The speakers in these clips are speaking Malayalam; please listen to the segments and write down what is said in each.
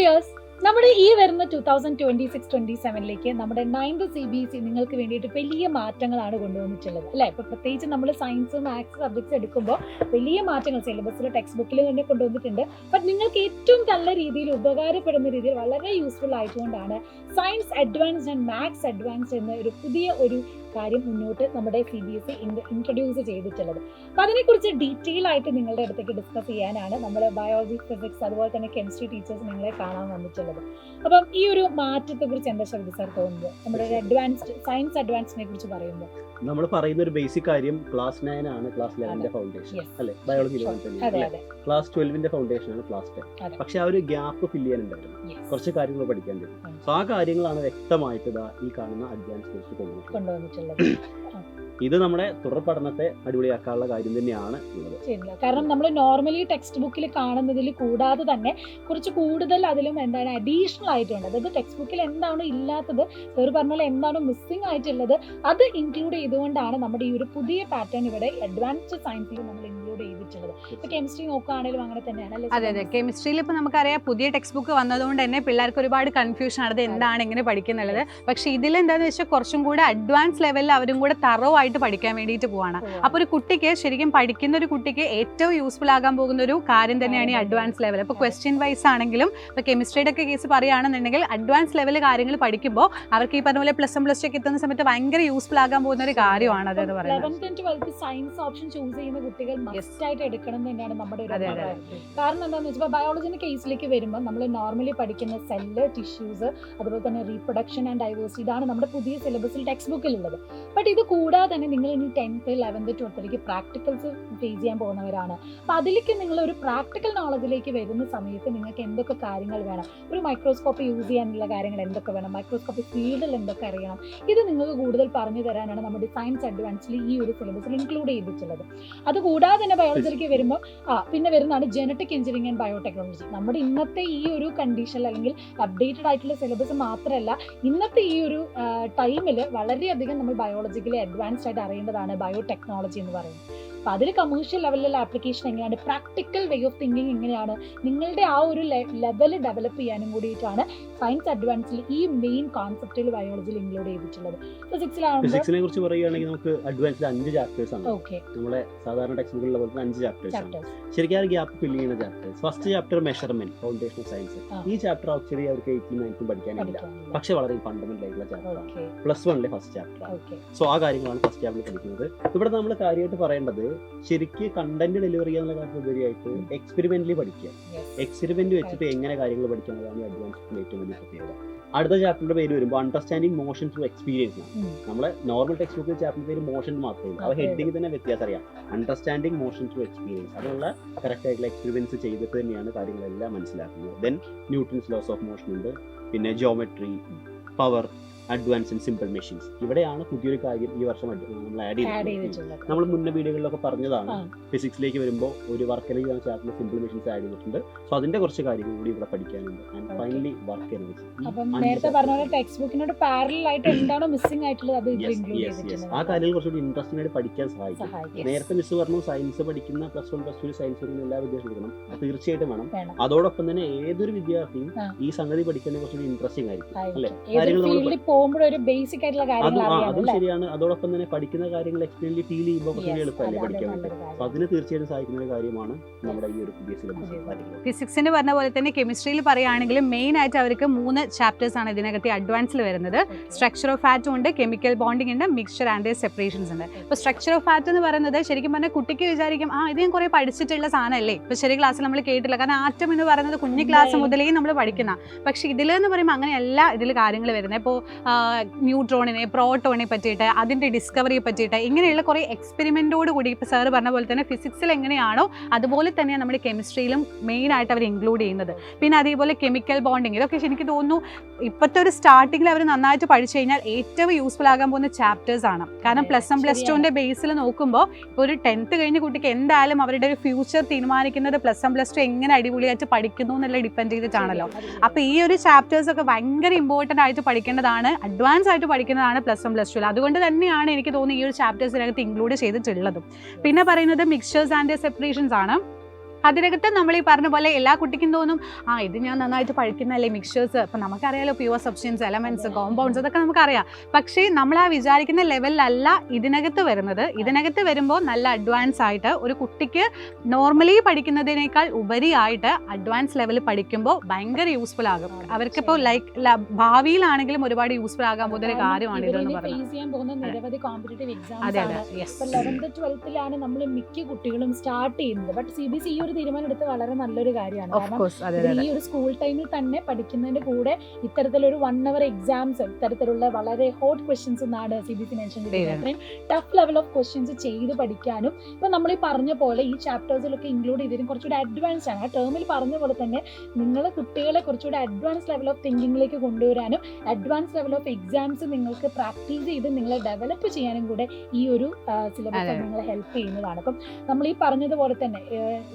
ഡിയേഴ്സ്, നമ്മുടെ ഈ വരുന്ന 2026-27 നമ്മുടെ 9th CBSE നിങ്ങൾക്ക് വേണ്ടിയിട്ട് വലിയ മാറ്റങ്ങളാണ് കൊണ്ടുവന്നിട്ടുള്ളത് അല്ലേ. ഇപ്പൊ പ്രത്യേകിച്ച് നമ്മൾ സയൻസ് മാത്സ് സബ്ജക്ട്സ് എടുക്കുമ്പോൾ വലിയ മാറ്റങ്ങൾ സിലബസിൽ ടെക്സ്റ്റ് ബുക്കിൽ തന്നെ കൊണ്ടുവന്നിട്ടുണ്ട്. ബട്ട് നിങ്ങൾക്ക് ഏറ്റവും നല്ല രീതിയിൽ ഉപകാരപ്പെടുന്ന രീതിയിൽ വളരെ യൂസ്ഫുൾ ആയിട്ടുകൊണ്ടാണ് science advanced and maths advanced എന്ന ഒരു പുതിയ കാര്യം മുന്നോട്ട് നമ്മുടെ CBSE ഇൻട്രൊഡ്യൂസ് ചെയ്തിട്ടുള്ളത്. അപ്പൊ അതിനെക്കുറിച്ച് ഡീറ്റെയിൽ ആയിട്ട് നിങ്ങളുടെ അടുത്തേക്ക് ഡിസ്കസ് ചെയ്യാനാണ് നമ്മൾ ബയോളജി, ഫിസിക്സ് അതുപോലെ തന്നെ കെമിസ്ട്രി ടീച്ചേഴ്സ് നിങ്ങളെ കാണാൻ വന്നിട്ടുള്ളത്. അപ്പം ഈ ഒരു മാറ്റത്തെ കുറിച്ച് എന്താ ശബ്ദ സാർ തോന്നുന്നത്? നമ്മുടെ അഡ്വാൻസ്ഡ് സയൻസ് അഡ്വാൻസിനെ കുറിച്ച് പറയുമ്പോൾ നമ്മൾ പറയുന്ന ഒരു ബേസിക് കാര്യം ക്ലാസ് 9 ആണ് ക്ലാസ് 11ന്റെ ഫൗണ്ടേഷൻ അല്ലെ. ബയോളജി ക്ലാസ് 12ന്റെ ഫൗണ്ടേഷൻ ആണ് ക്ലാസ് 10. പക്ഷെ ആ ഒരു ഗ്യാപ്പ് ഫില്ല് ചെയ്യാനുണ്ടായിരുന്നു, കുറച്ച് കാര്യങ്ങൾ പഠിക്കാൻ പറ്റും. സോ ആ കാര്യങ്ങളാണ് വ്യക്തമായിട്ട് ഈ കാണുന്ന അഡ്വാൻസ് കോഴ്സ് കൊണ്ടുവന്നിട്ടുള്ളത്. ഇത് നമ്മുടെ തുടർ പഠനത്തെ അടിപൊളിയാക്കാനുള്ള കാര്യം തന്നെയാണ് ഉള്ളത്. കാരണം നമ്മൾ നോർമലി ടെക്സ്റ്റ് ബുക്കിൽ കാണുന്നതിൽ കൂടാതെ തന്നെ കുറച്ച് കൂടുതൽ അതിലും എന്താണ് അഡീഷണൽ ആയിട്ടുണ്ട്. അതായത് ടെക്സ്റ്റ് ബുക്കിൽ എന്താണോ ഇല്ലാത്തത്, സാർ പറഞ്ഞാൽ എന്താണോ മിസ്സിംഗ് ആയിട്ടുള്ളത്, അത് ഇൻക്ലൂഡ് ചെയ്തുകൊണ്ടാണ് നമ്മുടെ ഈ ഒരു പുതിയ പാറ്റേൺ ഇവിടെ അഡ്വാൻസ്ഡ് സയൻസിൽ നമ്മൾ ഇൻക്ലൂഡ് ചെയ്തിട്ടുള്ളത്. ഇപ്പൊ കെമിസ്ട്രി നോക്കുകയാണെങ്കിലും അങ്ങനെ തന്നെയാണ്. അതെ, കെമിസ്ട്രിയിൽ ഇപ്പൊ നമുക്കറിയാം പുതിയ ടെക്സ്റ്റ് ബുക്ക് വന്നതുകൊണ്ട് തന്നെ പിള്ളേർക്ക് ഒരുപാട് കൺഫ്യൂഷൻ ആണ്, എന്താണ് എങ്ങനെ പഠിക്കുന്നുള്ളത്. പക്ഷെ ഇതിൽ എന്താണെന്ന് വെച്ചാൽ കുറച്ചും കൂടെ അഡ്വാൻസ് ലെവലിൽ അവരും കൂടെ തറോ ആയിട്ട് പഠിക്കാൻ വേണ്ടിയിട്ട് പോവാണ്. അപ്പൊ ഒരു കുട്ടിക്ക് ശരിക്കും പഠിക്കുന്ന ഒരു കുട്ടിക്ക് ഏറ്റവും യൂസ്ഫുൾ ആകാൻ പോകുന്ന ഒരു കാര്യം തന്നെയാണ് ഈ അഡ്വാൻസ് ലെവൽ. ഇപ്പൊ ക്വസ്റ്റ്യൻ വൈസ് ആണെങ്കിലും ഇപ്പൊ കെമിസ്ട്രിയുടെ ഒക്കെ കേസ് പറയുകയാണെന്നുണ്ടെങ്കിൽ അഡ്വാൻസ് ലെവൽ കാര്യങ്ങൾ പഠിക്കുമ്പോൾ അവർക്ക് ഈ പറഞ്ഞ പോലെ +1 +2 എത്തുന്ന സമയത്ത് ഭയങ്കര യൂസ്ഫുൾ ആകാൻ പോകുന്ന ഒരു കാര്യമാണ് അതെന്ന് പറയുന്നത്. സയൻസ് ഓപ്ഷൻ ചൂസ് ചെയ്യുന്ന കുട്ടികൾ മസ്റ്റ് ആയിട്ട് എടുക്കണം തന്നെയാണ് നമ്മുടെ ഒരു അഭിപ്രായം. കാരണം എന്താണെന്ന് വെച്ചാൽ ബയോളജിന്റെ കേസിലേക്ക് വരുമ്പോൾ നമ്മൾ നോർമലി പഠിക്കുന്ന സെല്ല്, ടിഷ്യൂസ്, അതുപോലെ തന്നെ റീപ്രൊഡക്ഷൻ ആൻഡ് ഡൈവേഴ്സിറ്റി, ഇതാണ് നമ്മുടെ പുതിയ സിലബസിൽ ടെക്സ്റ്റ് ബുക്കിൽ ഉള്ളത്. ബട്ട് ഇത് കൂടാതെ തന്നെ നിങ്ങൾ ഇനി 10th, 11th, 12th practicals face ചെയ്യാൻ പോകുന്നവരാണ്. അപ്പൊ അതിലേക്ക് നിങ്ങൾ ഒരു പ്രാക്ടിക്കൽ നോളജിലേക്ക് വരുന്ന സമയത്ത് നിങ്ങൾക്ക് എന്തൊക്കെ കാര്യങ്ങൾ വേണം, ഒരു മൈക്രോസ്കോപ്പ് യൂസ് ചെയ്യാനുള്ള കാര്യങ്ങൾ എന്തൊക്കെ വേണം, മൈക്രോസ്കോപ്പ് ഫീൽഡിൽ എന്തൊക്കെ അറിയണം, ഇത് നിങ്ങൾക്ക് കൂടുതൽ പറഞ്ഞു തരാനാണ് നമ്മുടെ സയൻസ് അഡ്വാൻസിൽ ഈ ഒരു സിലബസിൽ ഇൻക്ലൂഡ് ചെയ്തിട്ടുള്ളത്. അതുകൂടാതെ തന്നെ ബയോളജിക്ക് വരുമ്പോൾ പിന്നെ വരുന്നതാണ് ജനറ്റിക് എഞ്ചിനീയറിംഗ് ആൻഡ് ബയോടെക്നോളജി. നമ്മുടെ ഇന്നത്തെ ഈ ഒരു കണ്ടീഷനിൽ അല്ലെങ്കിൽ അപ്ഡേറ്റഡ് ആയിട്ടുള്ള സിലബസ് മാത്രമല്ല, ഇന്നത്തെ ഈ ഒരു ടൈമിൽ വളരെയധികം നമ്മൾ ബയോളജിക്കലി അഡ്വാൻസ്ഡ് ആയിട്ട് അറിയേണ്ടതാണ് ബയോടെക്നോളജി എന്ന് പറയുന്നത്. അപ്പോൾ അതിൽ കമേഴ്ഷ്യൽ ലെവലിലുള്ള ആപ്ലിക്കേഷൻ എങ്ങനെയാണ്, പ്രാക്ടിക്കൽ വേ ഓഫ് തിങ്കിങ് എങ്ങനെയാണ്, നിങ്ങളുടെ ആ ഒരു ലെവൽ ഡെവലപ്പ് ചെയ്യാനും കൂടിയിട്ടാണ് സയൻസ് അഡ്വാൻസിൽ ഈ മെയിൻ കോൺസെപ്റ്റിൽ ബയോളജിയിൽ ഇൻക്ലൂഡ് ചെയ്തിട്ടുള്ളത്. ഫിസിക്സിനെ കുറിച്ച് പറയുകയാണെങ്കിൽ നമുക്ക് അഡ്വാൻസിൽ 5 ചാപ്റ്റേഴ്സ് ആണ്. നമ്മളെ സാധാരണ ടെക്സ്റ്റ് ബുക്കിലുള്ള പോലെ 5 ചാപ്റ്റേഴ്സ് ആണ്. ശരിക്കും ആ ഗ്യാപ്പ് ഫില്ല് ചെയ്യുന്ന chapters. First chapter measurement, foundation of science. ഈ ചാപ്റ്റർ ആക്ച്വലി അവർക്ക് 8th, 9th പഠിക്കാനില്ല, പക്ഷെ വളരെ ഫണ്ടമെന്റൽ ആയിട്ടുള്ള ചാപ്റ്ററാണ്. +1 ഫസ്റ്റ് ചാപ്റ്റർ. സോ ആ കാര്യങ്ങളാണ് ഫസ്റ്റ് ചാപ്റ്റർ പഠിക്കുന്നത്. ഇവിടെ നമ്മൾ കാര്യമായിട്ട് പറയേണ്ടത് ശരിക്ക് കണ്ടന്റ് ഡെലിവറി ചെയ്യാനുള്ള കാര്യത്തിലുപരിയായിട്ട് എക്സ്പെരിമെന്റലി പഠിക്കുക. എക്സ്പെരിമെന്റ് വെച്ചിട്ട് എങ്ങനെ കാര്യങ്ങൾ പഠിക്കാനുള്ളതാണ് അഡ്വാൻസ്ഡ് ഏറ്റവും വലിയ പ്രത്യേകത. അടുത്ത ചാപ്റ്ററിന്റെ പേര് വരുമ്പോൾ അണ്ടർസ്റ്റാൻഡിങ് മോഷൻ ത്രൂ എക്സ്പീരിയൻസ് ആണ്. നമ്മളെ നോർമൽ ടെക്സ്റ്റ് ബുക്കിൽ ചാപ്റ്റർ പേര് മോഷൻ മാത്രമേ ഉള്ളൂ. ആ ഹെഡിങ് തന്നെ വ്യത്യാസം അറിയാം. അണ്ടർസ്റ്റാൻഡിങ് മോഷൻ ത്രൂ എക്സ്പീരിയൻസ്, അതിനുള്ള കറക്റ്റ് ആയിട്ടുള്ള എക്സ്പീരിയൻസ് ചെയ്തിട്ട് തന്നെയാണ് കാര്യങ്ങളെല്ലാം മനസ്സിലാക്കുന്നത്. Then Newton's loss of motion ഉണ്ട്, പിന്നെ geometry, power, advance and simple machines. ഇവിടെയാണ് പുതിയൊരു കാര്യം ഈ വർഷം നമ്മൾ ആഡ് ചെയ്തിട്ടുള്ളത്. നമ്മൾ മുന്നേ വീഡിയോകളിലൊക്കെ പറഞ്ഞതാണ്. ഫിസിക്സിലേക്ക് വരുമ്പോൾ ഒരു വർക്കിലേക്ക് ചാപ്റ്ററിൽ സിമ്പിൾ മെഷീൻസ് ആഡ് ചെയ്തിട്ടുണ്ട്. സോ അതിന്റെ കുറച്ച് കാര്യങ്ങൾ കൂടി ഇവിടെ പഠിക്കാനുണ്ട്. And finally work energy. നേരത്തെ പറഞ്ഞ ടെക്സ്റ്റ് ബുക്കിനോട് പാരലൽ ആയിട്ട് എന്താണോ മിസ്സിംഗ് ആയിട്ടുള്ളത് അത് ഇൻക്ലൂഡ് ചെയ്തിട്ടുണ്ട്. ആ കാര്യങ്ങൾ കുറച്ചുകൂടി ഇൻട്രസ്റ്റിംഗ് ആയിട്ട് പഠിക്കാൻ സഹായിക്കും. നേരത്തെ മിസ് പറഞ്ഞു സയൻസ് പഠിക്കുന്ന +1 +2 സയൻസ് പഠിക്കുന്ന എല്ലാ വിദ്യാർത്ഥികളും തീർച്ചയായിട്ടും വേണം. അതോടൊപ്പം തന്നെ ഏതൊരു വിദ്യാർത്ഥിയും ഈ സംഗതി പഠിക്കുന്നത് കുറച്ചുകൂടി ഇൻട്രസ്റ്റിംഗ് ആയിരിക്കും അല്ലെ. കാര്യങ്ങൾ ഒരു ബേസിക് ആയിട്ടുള്ള കാര്യങ്ങൾ അതും ശരിയാണ്. അതോടൊപ്പം തന്നെ പഠിക്കുന്ന കാര്യങ്ങൾ എക്സ്പീരിയൻലി ഫീൽ ചെയ്യുമ്പോൾ കുറച്ചുകൂടി എളുപ്പമല്ലേ പഠിക്കാൻ വേണ്ടി. അപ്പൊ അതിന് തീർച്ചയായിട്ടും സഹായിക്കുന്ന ഒരു കാര്യമാണ് നമ്മുടെ ഈ ഒരു പുതിയ സിലബസ്. ഫിസിക്സിന് പറഞ്ഞ പോലെ തന്നെ കെമിസ്ട്രിയിൽ പറയുകയാണെങ്കിലും മെയിൻ ആയിട്ട് അവർക്ക് 3 ചാപ്റ്റേഴ്സ് ആണ് ഇതിനകത്ത് അഡ്വാൻസിൽ വരുന്നത്. സ്ട്രക്ചർ ഓഫ് ഫാറ്റ് ഉണ്ട്, കെമിക്കൽ ബോണ്ടിങ് ഉണ്ട്, മിക്സ്ചർ ആൻഡ് സെപ്പറേഷൻസ് ഉണ്ട്. ഇപ്പൊ സ്ട്രക്ചർ ഓഫ് ഫാറ്റ് എന്ന് പറയുന്നത് ശരിക്കും പറഞ്ഞാൽ കുട്ടിക്ക് വിചാരിക്കും ഇത് ഞാൻ കുറെ പഠിച്ചിട്ടുള്ള സാധനമല്ലേ, ഇപ്പൊ ചെറിയ ക്ലാസ്സിൽ നമ്മൾ കേട്ടില്ല. കാരണം ആറ്റം എന്ന് പറയുന്നത് കുഞ്ഞു ക്ലാസ് മുതലേ നമ്മൾ പഠിക്കുന്ന. പക്ഷെ ഇതിലെന്ന് പറയുമ്പോൾ അങ്ങനെയല്ല ഇതിൽ കാര്യങ്ങൾ വരുന്നത്. ഇപ്പോൾ ന്യൂട്രോണിനെ, പ്രോട്ടോണിനെ പറ്റിയിട്ട്, അതിൻ്റെ ഡിസ്കവറിയെ പറ്റിയിട്ട്, ഇങ്ങനെയുള്ള കുറേ എക്സ്പെരിമെൻറ്റോട് കൂടി ഇപ്പോൾ സാറ് പറഞ്ഞ പോലെ തന്നെ ഫിസിക്സിൽ എങ്ങനെയാണോ അതുപോലെ തന്നെയാണ് നമ്മുടെ കെമിസ്ട്രിയിലും മെയിനായിട്ട് അവർ ഇൻക്ലൂഡ് ചെയ്യുന്നത്. പിന്നെ അതേപോലെ കെമിക്കൽ ബോണ്ടിങ്, ഇതൊക്കെ എനിക്ക് തോന്നുന്നു ഇപ്പോഴത്തെ ഒരു സ്റ്റാർട്ടിങ്ങിൽ അവർ നന്നായിട്ട് പഠിച്ചു കഴിഞ്ഞാൽ ഏറ്റവും യൂസ്ഫുൾ ആകാൻ പോകുന്ന ചാപ്റ്റേഴ്സ് ആണ്. കാരണം +1 +2 ബേസിൽ നോക്കുമ്പോൾ ഇപ്പോൾ ഒരു 10th കഴിഞ്ഞ കുട്ടിക്ക് എന്തായാലും അവരുടെ ഒരു ഫ്യൂച്ചർ തീരുമാനിക്കുന്നത് +1 +2 എങ്ങനെ അടിപൊളിയായിട്ട് പഠിക്കുന്നു എന്നുള്ള ഡിപ്പെൻഡ് ചെയ്തിട്ടാണല്ലോ. അപ്പോൾ ഈ ഒരു ചാപ്റ്റേഴ്സ് ഒക്കെ ഭയങ്കര ഇമ്പോർട്ടൻ്റ് ആയിട്ട് പഠിക്കേണ്ടതാണ്, അഡ്വാൻസ് ആയിട്ട് പഠിക്കുന്നതാണ് +1 +2. അതുകൊണ്ട് തന്നെയാണ് എനിക്ക് തോന്നുന്നത് ഈ ഒരു ചാപ്റ്റേഴ്സിനകത്ത് ഇൻക്ലൂഡ് ചെയ്തിട്ടുള്ളതും. പിന്നെ പറയുന്നത് മിക്സ്ചേഴ്സ് ആൻഡ് സെപ്പറേഷൻസ് ആണ്. അതിനകത്ത് നമ്മൾ ഈ പറഞ്ഞ പോലെ എല്ലാ കുട്ടിക്കും തോന്നും ഇത് ഞാൻ നന്നായിട്ട് പഠിക്കുന്നതല്ലേ മിക്സ്ചേഴ്സ്, അപ്പം നമുക്കറിയാലോ പ്യുവർ സബ്സ്റ്റൻസ്, എലമെന്റ്സ്, കോമ്പൗണ്ട്സ് അതൊക്കെ നമുക്കറിയാം. പക്ഷേ നമ്മൾ ആ വിചാരിക്കുന്ന ലെവലിലല്ല ഇതിനകത്ത് വരുന്നത്. ഇതിനകത്ത് വരുമ്പോൾ നല്ല അഡ്വാൻസ് ആയിട്ട് ഒരു കുട്ടിക്ക് നോർമലി പഠിക്കുന്നതിനേക്കാൾ ഉപരിയായിട്ട് അഡ്വാൻസ് ലെവലിൽ പഠിക്കുമ്പോൾ ഭയങ്കര യൂസ്ഫുൾ ആകും. അവർക്കിപ്പോൾ ഭാവിയിലാണെങ്കിലും ഒരുപാട് യൂസ്ഫുൾ ആകാൻ പോകുന്ന ഒരു കാര്യമാണ് ഇതെന്ന് പറയുന്നത്. നിരവധി കോമ്പറ്റേറ്റീവ് എക്സാംസ് 11th 12th നമ്മൾ മിക്ക കുട്ടികളും സ്റ്റാർട്ട് ചെയ്യുന്നത്. ബട്ട് CBSE ഈ ഒരു തീരുമാനം എടുത്ത് വളരെ നല്ലൊരു കാര്യമാണ്. കാരണം ഈ ഒരു സ്കൂൾ ടൈമിൽ തന്നെ പഠിക്കുന്നതിന്റെ കൂടെ ഇത്തരത്തിലൊരു 1 hour എക്സാംസ്, ഇത്തരത്തിലുള്ള വളരെ ഹോട്ട് ക്വസ്റ്റ്യൻസ് എന്നാണ് CBSE മെൻഷൻ ചെയ്തത്. അത്രയും ടഫ് ലെവൽ ഓഫ് ക്വസ്റ്റ്യൻസ് ചെയ്ത് പഠിക്കാനും ഇപ്പൊ നമ്മൾ ഈ പറഞ്ഞ പോലെ ഈ ചാപ്റ്റേഴ്സിലൊക്കെ ഇൻക്ലൂഡ് ചെയ്തതിനും കുറച്ചുകൂടി അഡ്വാൻസ് ആണ്. ആ ടേമിൽ പറഞ്ഞ പോലെ തന്നെ നിങ്ങൾ കുട്ടികളെ കുറച്ചുകൂടി അഡ്വാൻസ് ലെവൽ ഓഫ് തിങ്കിങ്ങിലേക്ക് കൊണ്ടുവരാനും അഡ്വാൻസ് ലെവൽ ഓഫ് എക്സാംസ് നിങ്ങൾക്ക് പ്രാക്ടീസ് ചെയ്ത് നിങ്ങളെ ഡെവലപ്പ് ചെയ്യാനും കൂടെ ഈ ഒരു സിലബസ് നിങ്ങളെ ഹെൽപ്പ് ചെയ്യുന്നതാണ്. അപ്പം നമ്മൾ ഈ പറഞ്ഞതുപോലെ തന്നെ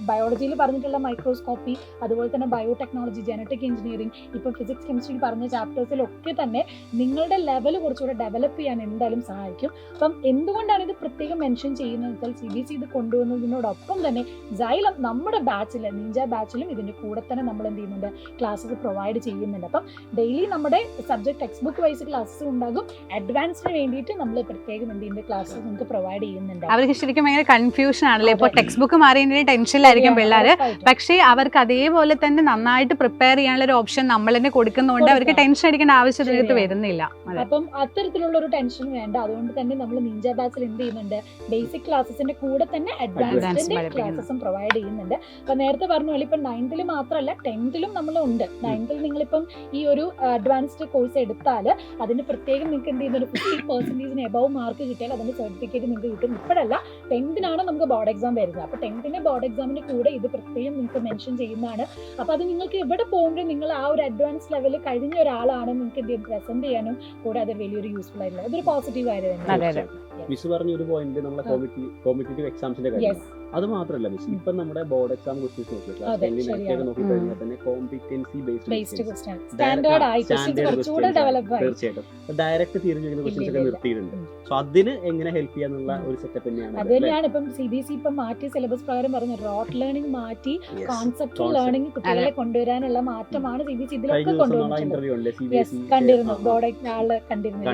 ബയോളജിയിൽ പറഞ്ഞിട്ടുള്ള മൈക്രോസ്കോപ്പി, അതുപോലെ തന്നെ ബയോടെക്നോളജി, ജനറ്റിക് എഞ്ചിനീയറിംഗ്, ഇപ്പം ഫിസിക്സ് കെമിസ്ട്രി പറഞ്ഞ ചാപ്റ്റേഴ്സിലൊക്കെ തന്നെ നിങ്ങളുടെ ലെവൽ കുറച്ചുകൂടെ ഡെവലപ്പ് ചെയ്യാൻ എന്തായാലും സഹായിക്കും. അപ്പം എന്തുകൊണ്ടാണ് ഇത് പ്രത്യേകം മെൻഷൻ ചെയ്യുന്നത് വെച്ചാൽ CBSE ഇത് കൊണ്ടുവന്നതിനോടൊപ്പം തന്നെ Xylem നമ്മുടെ ബാച്ചിൽ, നിഞ്ച ബാച്ചിലും ഇതിന്റെ കൂടെ തന്നെ നമ്മൾ എന്ത് ചെയ്യുന്നുണ്ട്, ക്ലാസ്സസ് പ്രൊവൈഡ് ചെയ്യുന്നുണ്ട്. അപ്പം ഡെയിലി നമ്മുടെ subject text book vice classes ഉണ്ടാകും. അഡ്വാൻസിന് വേണ്ടിയിട്ട് നമ്മൾ പ്രത്യേകം എന്തിന്റെ ക്ലാസ്സസ് നിങ്ങൾക്ക് പ്രൊവൈഡ് ചെയ്യുന്നുണ്ട്. അവർക്ക് ശരിക്കും ഭയങ്കര കൺഫ്യൂഷൻ ആണല്ലേ. ഇപ്പോൾ ടെക്സ്റ്റ് ബുക്ക് മാറിയതിന്റെ ടെൻഷനിലായിരിക്കും പിള്ളേർ. പക്ഷേ അവർക്ക് അതേപോലെ തന്നെ നന്നായിട്ട് പ്രിപ്പയർ ചെയ്യാനുള്ള ഒരു ഓപ്ഷൻ നമ്മൾ തന്നെ കൊടുക്കുന്നതുകൊണ്ട് അവർക്ക് ടെൻഷൻ അടിക്കേണ്ട ആവശ്യത്തിനകത്ത് വരുന്നില്ല. അപ്പം അത്തരത്തിലുള്ള ഒരു ടെൻഷൻ വേണ്ട. അതുകൊണ്ട് തന്നെ നമ്മൾ നിഞ്ച ബാച്ചിൽ എന്ത് ചെയ്യുന്നുണ്ട്, ബേസിക് ക്ലാസ്സസിന്റെ കൂടെ തന്നെ അഡ്വാൻസ്ഡ് ക്ലാസ്സസും പ്രൊവൈഡ് ചെയ്യുന്നുണ്ട്. അപ്പൊ നേരത്തെ പറഞ്ഞ പോലെ ഇപ്പൊ 9th മാത്രമല്ല 10th നമ്മൾ ഉണ്ട്. 9th നിങ്ങളിപ്പം ഈ ഒരു അഡ്വാൻസ്ഡ് കോഴ്സ് എടുത്താൽ അതിന് പ്രത്യേകം നിങ്ങൾക്ക് എന്ത് ചെയ്യുന്നുണ്ട്, 50% എബവ് മാർക്ക് കിട്ടിയാൽ അതിന്റെ സർട്ടിഫിക്കറ്റ് നിങ്ങൾക്ക് കിട്ടും. ഇപ്പോഴല്ല, 10th നമുക്ക് ബോർഡ് എക്സാം വരുന്നത്. അപ്പൊ 10th ബോർഡ് എക്സാമിന് കൂടെ ഇത് പ്രത്യേകം നിങ്ങൾക്ക് മെൻഷൻ ചെയ്യുന്നതാണ്. അപ്പൊ അത് നിങ്ങൾക്ക് എവിടെ പോകുമ്പോൾ നിങ്ങൾ ആ ഒരു അഡ്വാൻസ് ലെവലിൽ കഴിഞ്ഞ ഒരാളാണ് നിങ്ങൾക്ക് എന്ത് പ്രസന്റ് ചെയ്യാനും കൂടെ അത് വലിയൊരു യൂസ്ഫുൾ ആയിട്ടുള്ള അതൊരു പോസിറ്റീവ് ആയിരുന്നു. മിസ് പറഞ്ഞ ഒരു പോയിന്റ് നമ്മളെ കോമ്പറ്റേറ്റീവ് എക്സാംസിന്റെ കാര്യം. അത് മാത്രമല്ല മിസ്, ഇപ്പൊ നമ്മുടെ ബോർഡ് എക്സാം ക്വസ്റ്റ്യൻസ് നോക്കിക്കഴിഞ്ഞാൽ തന്നെ കോമ്പിറ്റൻസി ബേസ്ഡ് തീർച്ചയായിട്ടും ഡയറക്റ്റ് തിരിഞ്ഞു ക്വസ്റ്റ്യൻസ് ഒക്കെ നിർത്തിയിട്ടുണ്ട്. സോ അതിന് എങ്ങനെ ഹെൽപ്പ് ചെയ്യാന്നുള്ള ഒരു സെറ്റപ്പ് തന്നെയാണ്. അത് തന്നെയാണ് ഇപ്പം CBSE ഇപ്പം മാറ്റി സിലബസ് പ്രകാരം പറഞ്ഞു, റോട്ട് ലേണിംഗ് മാറ്റി കോൺസെപ്റ്റ് ലേണിംഗ് കുട്ടികളെ കൊണ്ടുവരാനുള്ള മാറ്റമാണ് CBSE ഇതിലൊക്കെ കൊണ്ടുവന്നിട്ടുണ്ട്. കണ്ടിരുന്നു, ബോർഡ് ആള് കണ്ടിരുന്നു.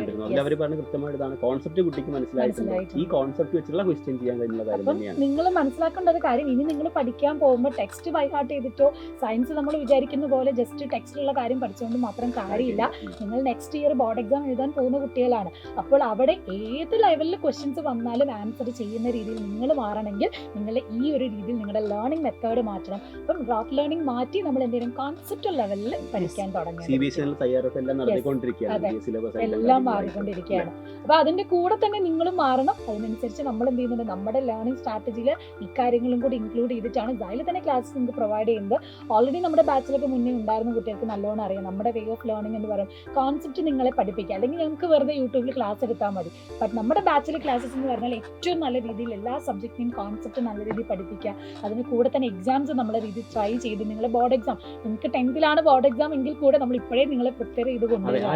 അവർ പറഞ്ഞ കൃത്യമായിട്ടാണ് കോൺസെപ്റ്റ് കുട്ടിക്ക് മനസ്സിലായിട്ടുണ്ട്. ഈ കോൺസെപ്റ്റ് വെച്ചുള്ള ക്വസ്റ്റ്യൻ ചെയ്യാൻ കഴിയുന്ന കാര്യം തന്നെയാണ്. നിങ്ങൾ മനസ്സിലാക്കേണ്ട ഒരു കാര്യം, ഇനി നിങ്ങൾ പഠിക്കാൻ പോകുമ്പോൾ ടെക്സ്റ്റ് ബൈ ഹാർട്ട് ചെയ്തിട്ടോ സയൻസ് നമ്മൾ വിചാരിക്കുന്ന പോലെ ജസ്റ്റ് ടെക്സ്റ്റിലുള്ള കാര്യം പഠിച്ചുകൊണ്ട് മാത്രം കാര്യമില്ല. നിങ്ങൾ നെക്സ്റ്റ് ഇയർ ബോർഡ് എക്സാം എഴുതാൻ പോകുന്ന കുട്ടികളാണ്. അപ്പോൾ അവിടെ ഏത് ലെവലിൽ ക്വസ്റ്റ്യൻസ് വന്നാലും ആൻസർ ചെയ്യുന്ന രീതിയിൽ നിങ്ങൾ മാറണമെങ്കിൽ നിങ്ങൾ ഈ ഒരു രീതിയിൽ നിങ്ങളുടെ ലേണിംഗ് മെത്തേഡ് മാറ്റണം. അപ്പം റോട്ട് ലേണിംഗ് മാറ്റി നമ്മൾ എന്തെങ്കിലും കോൺസെപ്റ്റ് ലെവലിൽ പഠിക്കാൻ തുടങ്ങി. എല്ലാം മാറിക്കൊണ്ടിരിക്കുകയാണ്. അപ്പൊ അതിന്റെ കൂടെ തന്നെ നിങ്ങളും മാറണം. അതിനനുസരിച്ച് നമ്മൾ എന്ത് ചെയ്യുന്നുണ്ട്, നമ്മുടെ ലേണിംഗ് സ്ട്രാറ്റജിയിൽ ഇക്കാര്യങ്ങളും കൂടി ഇൻക്ലൂഡ് ചെയ്തിട്ടാണ് Xylem തന്നെ ക്ലാസ്സസ് നിങ്ങൾക്ക് പ്രൊവൈഡ് ചെയ്യുന്നത്. ഓൾറെഡി നമ്മുടെ ബാച്ചിലൊക്കെ മുന്നേ ഉണ്ടായിരുന്ന കുട്ടികൾക്ക് നല്ലോണം അറിയാം. നമ്മുടെ വേ ഓഫ് ലേണിംഗ് എന്ന് പറയും കോൺസെപ്റ്റ് നിങ്ങളെ പഠിപ്പിക്കുക. അല്ലെങ്കിൽ ഞങ്ങൾക്ക് വെറുതെ യൂട്യൂബിൽ ക്ലാസ് എടുത്താൽ മതി. ബട്ട് നമ്മുടെ ബാച്ചിലെ ക്ലാസ്സസ് എന്ന് പറഞ്ഞാൽ ഏറ്റവും നല്ല രീതിയിൽ എല്ലാ സബ്ജക്റ്റിനെയും കോൺസെപ്റ്റ് നല്ല രീതിയിൽ പഠിപ്പിക്കുക. അതിന് കൂടെ തന്നെ എക്സാംസ് നമ്മളെ രീതിയിൽ ട്രൈ ചെയ്ത് നിങ്ങളെ ബോർഡ് എക്സാം, നിങ്ങൾക്ക് 10th ബോർഡ് എക്സാം എങ്കിൽ കൂടെ നമ്മൾ ഇപ്പോഴേ നിങ്ങളെ പ്രിപ്പയർ ചെയ്ത് കൊണ്ടുവരാം.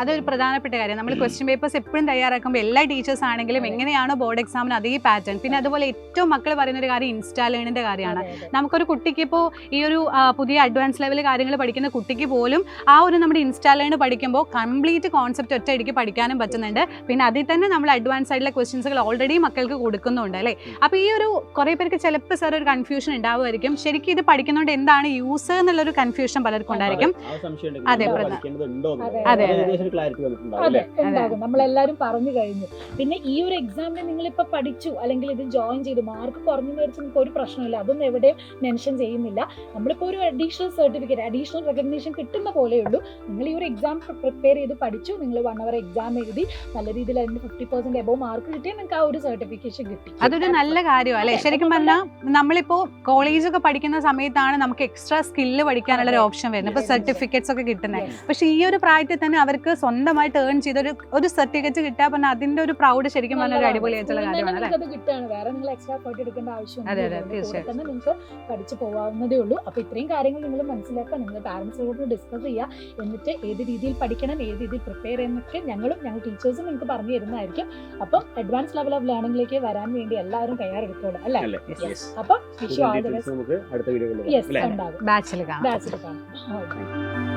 അതൊരു പ്രധാനപ്പെട്ട കാര്യം. നമ്മൾ ക്വസ്റ്റ്യൻ പേപ്പേഴ്സ് എപ്പോഴും തയ്യാറാക്കുമ്പോൾ എല്ലാ ടീച്ചേഴ്സ് ആണെങ്കിലും എങ്ങനെയാണോ ബോർഡ് എക്സാമിന് അതേ പാറ്റേൺ. പിന്നെ അതുപോലെ ഏറ്റവും മക്കൾ പറയുന്ന ഒരു കാര്യം ഇൻസ്റ്റാ ലേണിന്റെ കാര്യമാണ്. നമുക്കൊരു കുട്ടിക്ക് ഇപ്പോൾ ഈ ഒരു പുതിയ അഡ്വാൻസ് ലെവൽ കാര്യങ്ങൾ പഠിക്കുന്ന കുട്ടിക്ക് പോലും ആ ഒരു നമ്മുടെ ഇൻസ്റ്റാ ലേൺ പഠിക്കുമ്പോൾ കംപ്ലീറ്റ് കോൺസെപ്റ്റ് ഒറ്റയടിക്ക് പഠിക്കാനും പറ്റുന്നുണ്ട്. പിന്നെ അതിൽ തന്നെ നമ്മൾ അഡ്വാൻസ് ആയിട്ടുള്ള ക്വസ്റ്റ്യൻസുകൾ ഓൾറെഡി മക്കൾക്ക് കൊടുക്കുന്നുണ്ട് അല്ലേ. അപ്പോൾ ഈ ഒരു കുറേ പേർക്ക് ചിലപ്പോൾ സാർ ഒരു കൺഫ്യൂഷൻ ഉണ്ടാവുമായിരിക്കും, ശരിക്കും ഇത് പഠിക്കുന്നതുകൊണ്ട് എന്താണ് യൂസ് എന്നുള്ളൊരു കൺഫ്യൂഷൻ പലർക്കും ഉണ്ടായിരിക്കും. അതെ ഉണ്ടാകും, നമ്മളെല്ലാരും പറഞ്ഞു കഴിഞ്ഞു. പിന്നെ ഈ ഒരു എക്സാമിന് നിങ്ങളിപ്പോ പഠിച്ചു അല്ലെങ്കിൽ ഇത് ജോയിൻ ചെയ്തു, മാർക്ക് കുറഞ്ഞെന്ന് വെച്ചാൽ നമുക്ക് ഒരു പ്രശ്നമില്ല, അതൊന്നും എവിടെയും മെൻഷൻ ചെയ്യുന്നില്ല. നമ്മളിപ്പോൾ ഒരു അഡീഷണൽ സർട്ടിഫിക്കറ്റ്, അഡീഷണൽ റെക്കഗ്നീഷൻ കിട്ടുന്ന പോലെയുള്ളൂ. നിങ്ങൾ ഈ ഒരു എക്സാം പ്രിപ്പയർ ചെയ്ത് പഠിച്ചു, നിങ്ങൾ 1 hour എക്സാം എഴുതി നല്ല രീതിയിൽ അതിന് 50% എബോവ് മാർക്ക് കിട്ടിയാൽ നിങ്ങൾക്ക് ആ ഒരു സർട്ടിഫിക്കേഷൻ കിട്ടി. അതൊരു നല്ല കാര്യമാണ് അല്ലെ. ശരിക്കും പറഞ്ഞാൽ നമ്മളിപ്പോ കോളേജൊക്കെ പഠിക്കുന്ന സമയത്താണ് നമുക്ക് എക്സ്ട്രാ സ്കില്ല് പഠിക്കാനുള്ള ഒരു ഓപ്ഷൻ വരുന്നത്, ഇപ്പൊ സർട്ടിഫിക്കറ്റ്സ് ഒക്കെ കിട്ടുന്നത്. പക്ഷെ ഈ ഒരു പ്രായത്തിൽ തന്നെ അവർക്ക് സ്വന്തമായിട്ട് ഏൺ ചെയ്ത ഒരു സർട്ടിഫിക്കറ്റ് കിട്ടാൻ പറഞ്ഞാൽ അതിന്റെ ഒരു പ്രൗഡ് ശരിക്കും പറഞ്ഞ ഒരു അടിപൊളിയായിട്ടുള്ള കാര്യമാണ് അല്ലേ? അത് കിട്ടുകയാണ്, വേറെ നിങ്ങൾ എക്സ്ട്രാ എഫേർട്ട് എടുക്കേണ്ട ആവശ്യം അതെ, തീർച്ചയായും. തന്നെ നിങ്ങൾക്ക് പഠിച്ചു പോകാവുന്നതേ ഉള്ളൂ. അപ്പൊ ഇത്രയും കാര്യങ്ങൾ നിങ്ങൾ മനസ്സിലാക്കുക, നിങ്ങൾ പാരന്റ്സിനോട് ഡിസ്കസ് ചെയ്യുക, എന്നിട്ട് ഏത് രീതിയിൽ പഠിക്കണം, ഏത് രീതിയിൽ പ്രിപ്പയർ ചെയ്യുന്നൊക്കെ ഞങ്ങൾ ടീച്ചേഴ്സും നിങ്ങൾക്ക് പറഞ്ഞു തരുന്നതായിരിക്കും. അപ്പം അഡ്വാൻസ് ലെവൽ ഓഫ് ലേണിംഗിലേക്ക് വരാൻ വേണ്ടി എല്ലാവരും തയ്യാറെടുത്തോളൂ അല്ലേ? അപ്പം നമുക്ക് അടുത്ത വീഡിയോയിൽ ഉണ്ടാകും ബാച്ചിൽ കാണാം. ബാച്ചിൽ കാണാം.